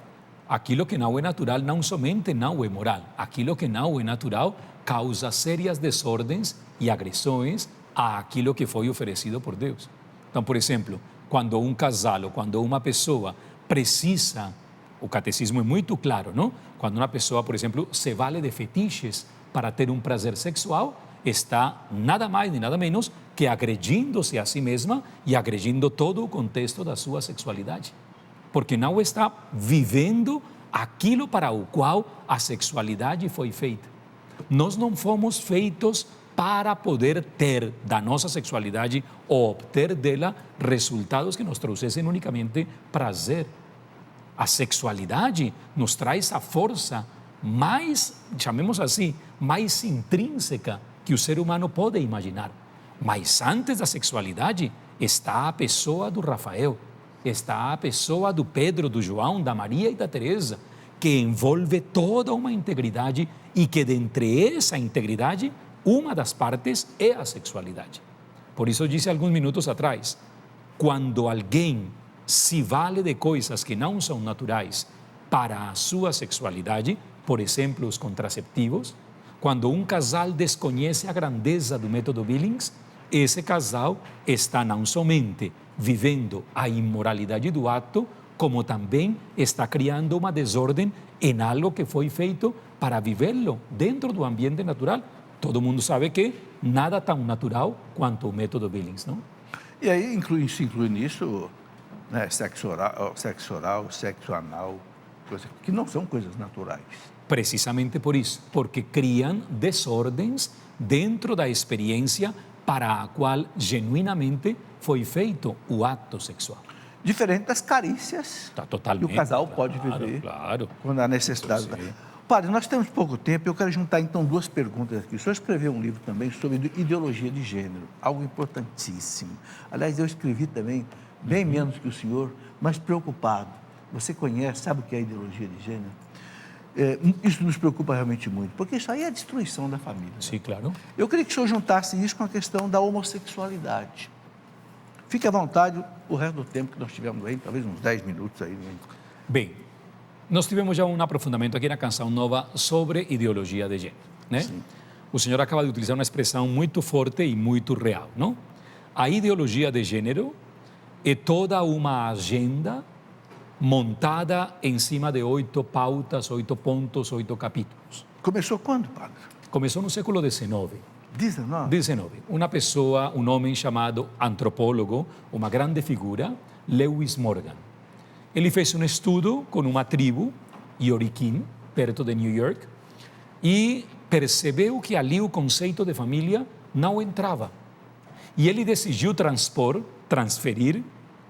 Aquilo que não é natural não somente não é moral, aquilo que não é natural causa sérias desordens e agressões àquilo que foi oferecido por Deus. Então, por exemplo, quando um casal ou quando uma pessoa precisa, o catecismo é muito claro, não? Quando uma pessoa, por exemplo, se vale de fetiches para ter um prazer sexual, está nada mais nem nada menos que agredindo-se a si mesma e agredindo todo o contexto da sua sexualidade. Porque não está vivendo aquilo para o qual a sexualidade foi feita. Nós não fomos feitos para poder ter da nossa sexualidade ou obter dela resultados que nos trouxessem unicamente prazer. A sexualidade nos traz a força mais, chamemos assim, mais intrínseca que o ser humano pode imaginar. Mas antes da sexualidade está a pessoa do Rafael, está a pessoa do Pedro, do João, da Maria e da Teresa, que envolve toda uma integridade e que dentre essa integridade, uma das partes é a sexualidade. Por isso eu disse alguns minutos atrás, quando alguém se vale de coisas que não são naturais para a sua sexualidade, por exemplo, os contraceptivos, quando um casal desconhece a grandeza do método Billings, esse casal está não somente vivendo a imoralidade do ato, como também está criando uma desordem em algo que foi feito para vivê-lo dentro do ambiente natural. Todo mundo sabe que nada tão natural quanto o método Billings, não? E aí se inclui nisso, né, sexo oral, sexo anal, coisas que não são coisas naturais. Precisamente por isso, porque criam desordens dentro da experiência para a qual genuinamente foi feito o ato sexual. Diferente das carícias totalmente, que o casal claro, pode viver claro. Quando há necessidade. Padre, nós temos pouco tempo e eu quero juntar então duas perguntas aqui. O senhor escreveu um livro também sobre ideologia de gênero, algo importantíssimo. Aliás, eu escrevi também, bem menos que o senhor, mas preocupado. Você conhece, sabe o que é ideologia de gênero? Isso nos preocupa realmente muito, porque isso aí é a destruição da família. Sim, claro. Eu queria que o senhor juntasse isso com a questão da homossexualidade. Fique à vontade o resto do tempo que nós tivemos aí, talvez uns 10 minutos aí. Bem, nós tivemos já um aprofundamento aqui na Canção Nova sobre ideologia de gênero, né? Sim. O senhor acaba de utilizar uma expressão muito forte e muito real, não? A ideologia de gênero é toda uma agenda montada em cima de 8 pautas, 8 pontos, 8 capítulos. Começou quando, padre? Começou no século XIX. 19? Uma pessoa, um homem chamado antropólogo, uma grande figura, Lewis Morgan. Ele fez um estudo com uma tribo, Yorikin, perto de New York, e percebeu que ali o conceito de família não entrava. E ele decidiu transferir,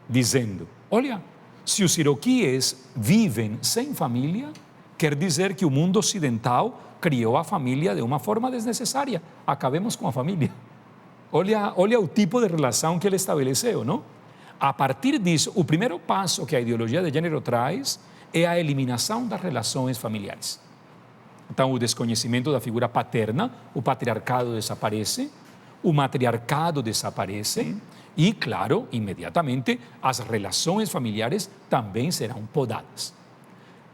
dizendo, olha, se os iroquíes vivem sem família, quer dizer que o mundo ocidental criou a família de uma forma desnecessária. Acabemos com a família. Olha o tipo de relação que ele estabeleceu, não? A partir disso, o primeiro passo que a ideologia de gênero traz é a eliminação das relações familiares. Então, o desconhecimento da figura paterna, o patriarcado desaparece, o matriarcado desaparece e, claro, imediatamente, as relações familiares também serão podadas.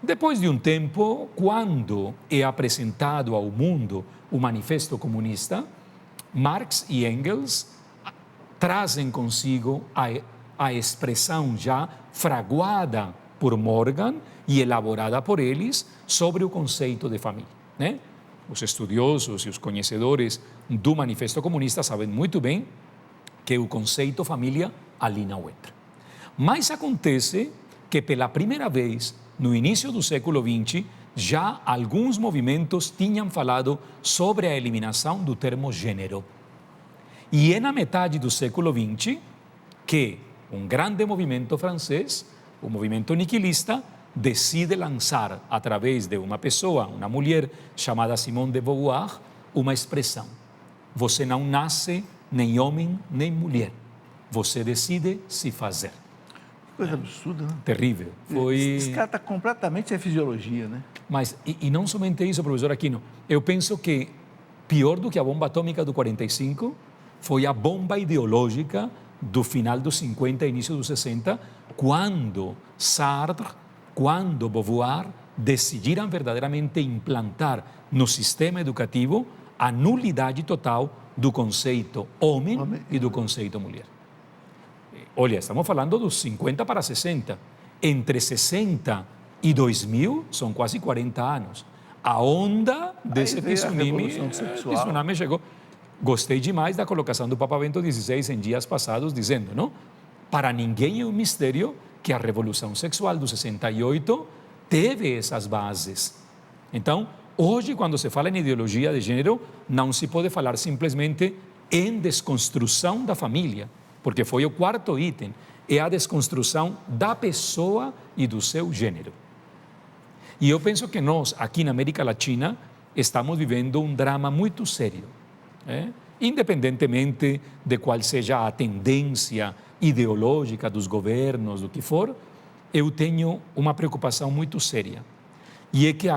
Depois de um tempo, quando é apresentado ao mundo o Manifesto Comunista, Marx e Engels trazem consigo a expressão já fraguada por Morgan e elaborada por eles sobre o conceito de família, né? Os estudiosos e os conhecedores do Manifesto Comunista sabem muito bem que o conceito família ali não entra. Mas acontece que pela primeira vez, no início do século XX, já alguns movimentos tinham falado sobre a eliminação do termo gênero. E é na metade do século XX que um grande movimento francês, o movimento niquilista, decide lançar, através de uma pessoa, uma mulher chamada Simone de Beauvoir, uma expressão: você não nasce nem homem nem mulher, você decide se fazer. Que coisa absurda, né? Terrível. Foi... Esse cara está completamente sem fisiologia, né? Mas, e não somente isso, professor Aquino, eu penso que pior do que a bomba atômica do 45 foi a bomba ideológica do final dos 50 e início dos 60, quando Sartre, quando Beauvoir decidiram verdadeiramente implantar no sistema educativo a nulidade total do conceito homem e do conceito mulher. Olha, estamos falando dos 50 para 60. Entre 60 e 2000 são quase 40 anos. A onda desse tsunami chegou. Gostei demais da colocação do Papa Bento XVI em dias passados, dizendo, não? Para ninguém é um mistério que a Revolução Sexual do 68 teve essas bases. Então, hoje, quando se fala em ideologia de gênero, não se pode falar simplesmente em desconstrução da família, porque foi o quarto item, é a desconstrução da pessoa e do seu gênero. E eu penso que nós, aqui na América Latina, estamos vivendo um drama muito sério. Independentemente de qual seja a tendência ideológica dos governos, do que for, eu tenho uma preocupação muito séria. E é que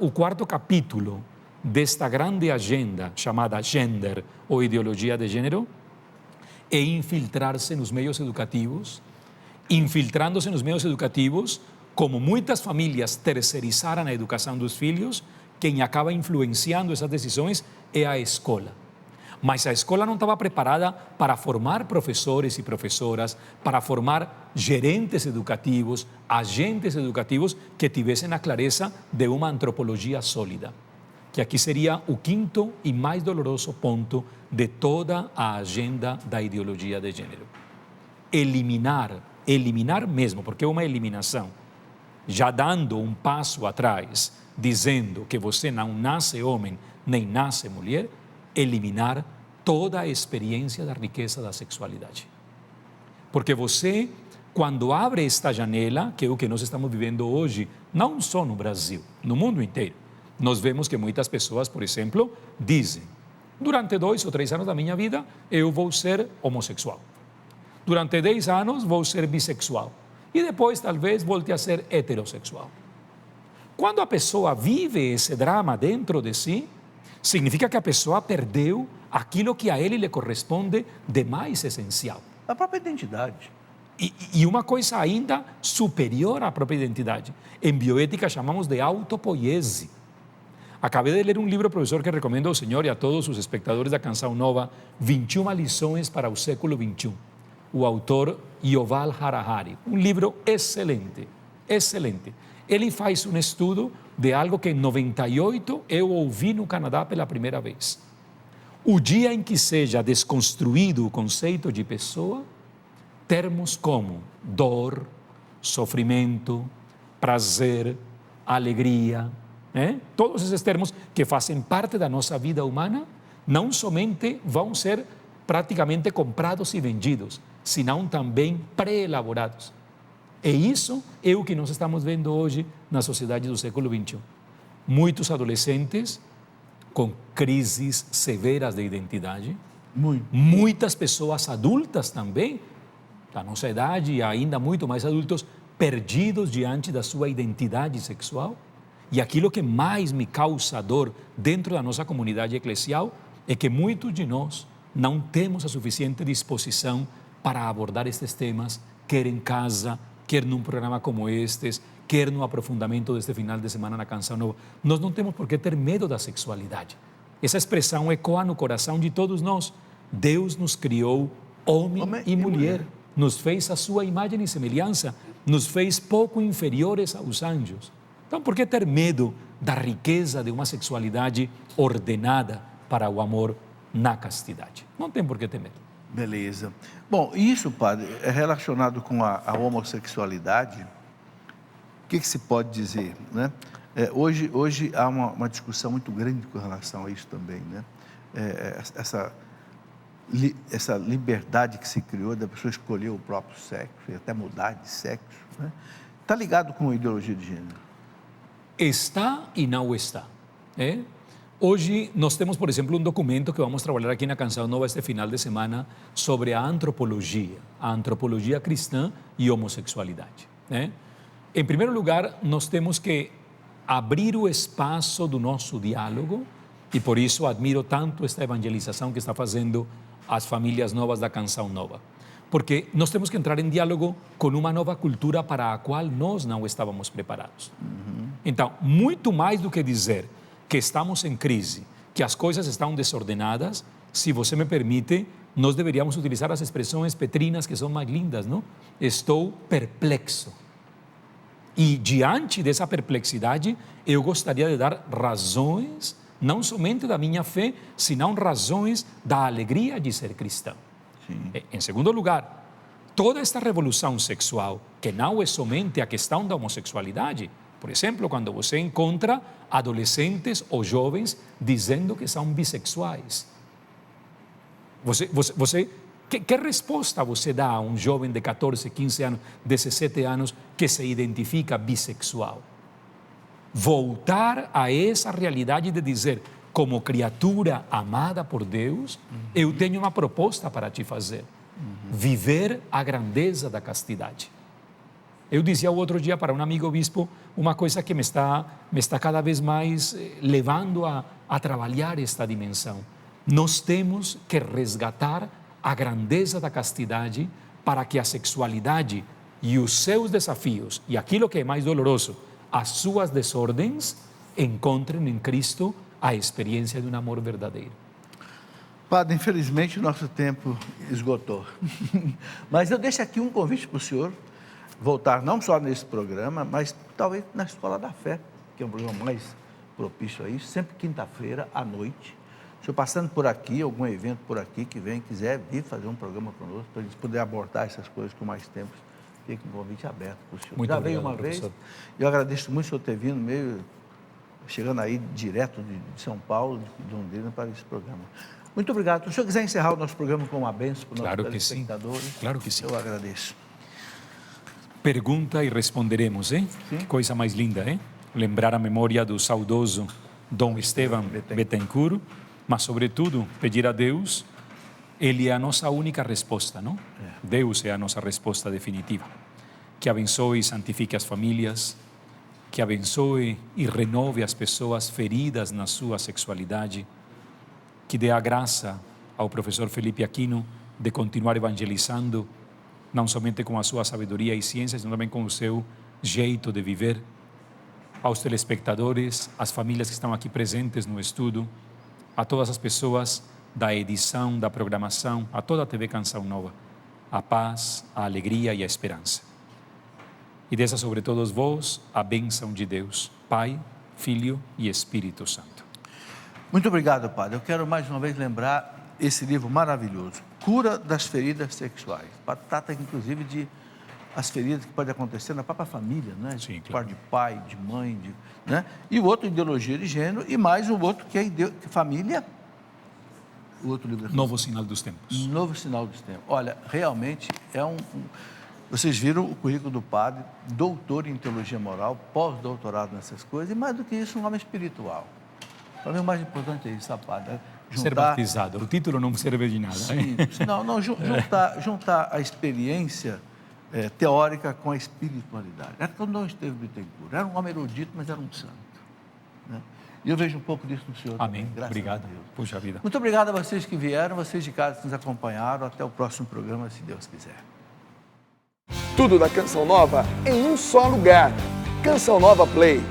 o quarto capítulo desta grande agenda chamada Gender ou Ideologia de Gênero é infiltrar-se nos meios educativos, infiltrando-se nos meios educativos, como muitas famílias terceirizaram a educação dos filhos, quem acaba influenciando essas decisões é a escola. Mas a escola não estava preparada para formar professores e professoras, para formar gerentes educativos, agentes educativos que tivessem a clareza de uma antropologia sólida. Que aqui seria o quinto e mais doloroso ponto de toda a agenda da ideologia de gênero. Eliminar mesmo, porque é uma eliminação, já dando um passo atrás, dizendo que você não nasce homem nem nasce mulher, eliminar toda a experiência da riqueza da sexualidade. Porque você, quando abre esta janela, que é o que nós estamos vivendo hoje, não só no Brasil, no mundo inteiro, nós vemos que muitas pessoas, por exemplo, dizem: durante 2 ou 3 anos da minha vida, eu vou ser homossexual. Durante 10 anos, vou ser bissexual. E depois, talvez, volte a ser heterossexual. Quando a pessoa vive esse drama dentro de si, significa que a pessoa perdeu aquilo que a ele lhe corresponde de mais essencial. A própria identidade. E uma coisa ainda superior à própria identidade. Em bioética chamamos de autopoiese. Acabei de ler um livro, professor, que recomendo ao senhor e a todos os espectadores da Canção Nova, 21 lições para o século XXI. O autor Yuval Harari. Um livro excelente, excelente. Ele faz um estudo de algo que em 98 eu ouvi no Canadá pela primeira vez. O dia em que seja desconstruído o conceito de pessoa, termos como dor, sofrimento, prazer, alegria, todos esses termos que fazem parte da nossa vida humana, não somente vão ser praticamente comprados e vendidos, senão também pré-elaborados. E isso é o que nós estamos vendo hoje na sociedade do século XXI. Muitos adolescentes com crises severas de identidade, muitas pessoas adultas também da nossa idade e ainda muito mais adultos, perdidos diante da sua identidade sexual. E aquilo que mais me causa dor dentro da nossa comunidade eclesial é que muitos de nós não temos a suficiente disposição para abordar estes temas, quer em casa, quer num programa como estes, quer no aprofundamento deste final de semana na Canção Nova. Nós não temos por que ter medo da sexualidade. Essa expressão ecoa no coração de todos nós. Deus nos criou homem e mulher, nos fez a sua imagem e semelhança, nos fez pouco inferiores aos anjos. Então, por que ter medo da riqueza de uma sexualidade ordenada para o amor na castidade? Não tem por que ter medo. Beleza. Bom, isso, padre, é relacionado com a homossexualidade. O que se pode dizer, né? Hoje há uma discussão muito grande com relação a isso também, né? Essa liberdade que se criou da pessoa escolher o próprio sexo e até mudar de sexo, né? Está ligado com a ideologia de gênero? Está e não está. Hoje nós temos, por exemplo, um documento que vamos trabalhar aqui na Canção Nova este final de semana sobre a antropologia cristã e homossexualidade. Em primeiro lugar, nós temos que abrir o espaço do nosso diálogo e por isso admiro tanto esta evangelização que está fazendo as famílias novas da Canção Nova. Porque nós temos que entrar em diálogo com uma nova cultura para a qual nós não estávamos preparados. Então, muito mais do que dizer que estamos em crise, que as coisas estão desordenadas, se você me permite, nós deveríamos utilizar as expressões petrinas que são mais lindas, não? Estou perplexo. E diante dessa perplexidade, eu gostaria de dar razões, não somente da minha fé, senão razões da alegria de ser cristão. Sim. Em segundo lugar, toda esta revolução sexual, que não é somente a questão da homossexualidade, por exemplo, quando você encontra adolescentes ou jovens dizendo que são bissexuais. Que resposta você dá a um jovem de 14, 15 anos, 17 anos que se identifica bissexual? Voltar a essa realidade de dizer, como criatura amada por Deus, eu tenho uma proposta para te fazer. Viver a grandeza da castidade. Eu dizia o outro dia para um amigo bispo uma coisa que me está cada vez mais levando a trabalhar esta dimensão. Nós temos que resgatar a grandeza da castidade para que a sexualidade e os seus desafios, e aquilo que é mais doloroso, as suas desordens, encontrem em Cristo a experiência de um amor verdadeiro. Padre, infelizmente o nosso tempo esgotou. Mas eu deixo aqui um convite para o senhor voltar não só nesse programa, mas talvez na Escola da Fé, que é um programa mais propício a isso, sempre quinta-feira à noite. Se eu passando por aqui, algum evento por aqui que quiser vir fazer um programa conosco, para a gente poder abordar essas coisas com mais tempo, fica um convite aberto para o senhor. Muito Já obrigado, veio uma professor. vez, eu agradeço muito o senhor ter vindo, chegando aí direto de São Paulo, de Londrina, para esse programa. Muito obrigado. Se o senhor quiser encerrar o nosso programa com uma bênção para os nossos telespectadores, claro que sim. Eu agradeço. Pergunta e responderemos, hein? Sim. Que coisa mais linda, hein? Lembrar a memória do saudoso Dom Esteban Bettencourt, mas, sobretudo, pedir a Deus, Ele é a nossa única resposta, não? Deus é a nossa resposta definitiva. Que abençoe e santifique as famílias, que abençoe e renove as pessoas feridas na sua sexualidade, que dê a graça ao professor Felipe Aquino de continuar evangelizando, não somente com a sua sabedoria e ciência, mas também com o seu jeito de viver. Aos telespectadores, às famílias que estão aqui presentes no estudo, a todas as pessoas da edição, da programação, a toda a TV Canção Nova, a paz, a alegria e a esperança. E desça sobre todos vós a bênção de Deus, Pai, Filho e Espírito Santo. Muito obrigado, Padre. Eu quero mais uma vez lembrar esse livro maravilhoso, Cura das Feridas Sexuais. Trata, inclusive, de as feridas que podem acontecer na própria família, né? Sim, claro. Parte de pai, de mãe, né? E o outro, Ideologia de Gênero, e mais o outro que é Família. O outro livro. Novo Sinal dos Tempos. Novo Sinal dos Tempos. Olha, realmente é Vocês viram o currículo do padre, doutor em teologia moral, pós-doutorado nessas coisas, e mais do que isso, um homem espiritual. Para mim, o mais importante é isso, padre. ser batizado. O título não serve de nada. Sim, juntar a experiência teórica com a espiritualidade. Era Dom Estevão Bittencourt. Era um homem erudito, mas era um santo. Né? E eu vejo um pouco disso no senhor. Amém. Também, graças obrigado. a Deus. Puxa vida. Muito obrigado a vocês que vieram, vocês de casa que nos acompanharam. Até o próximo programa, se Deus quiser. Tudo da Canção Nova em um só lugar. Canção Nova Play.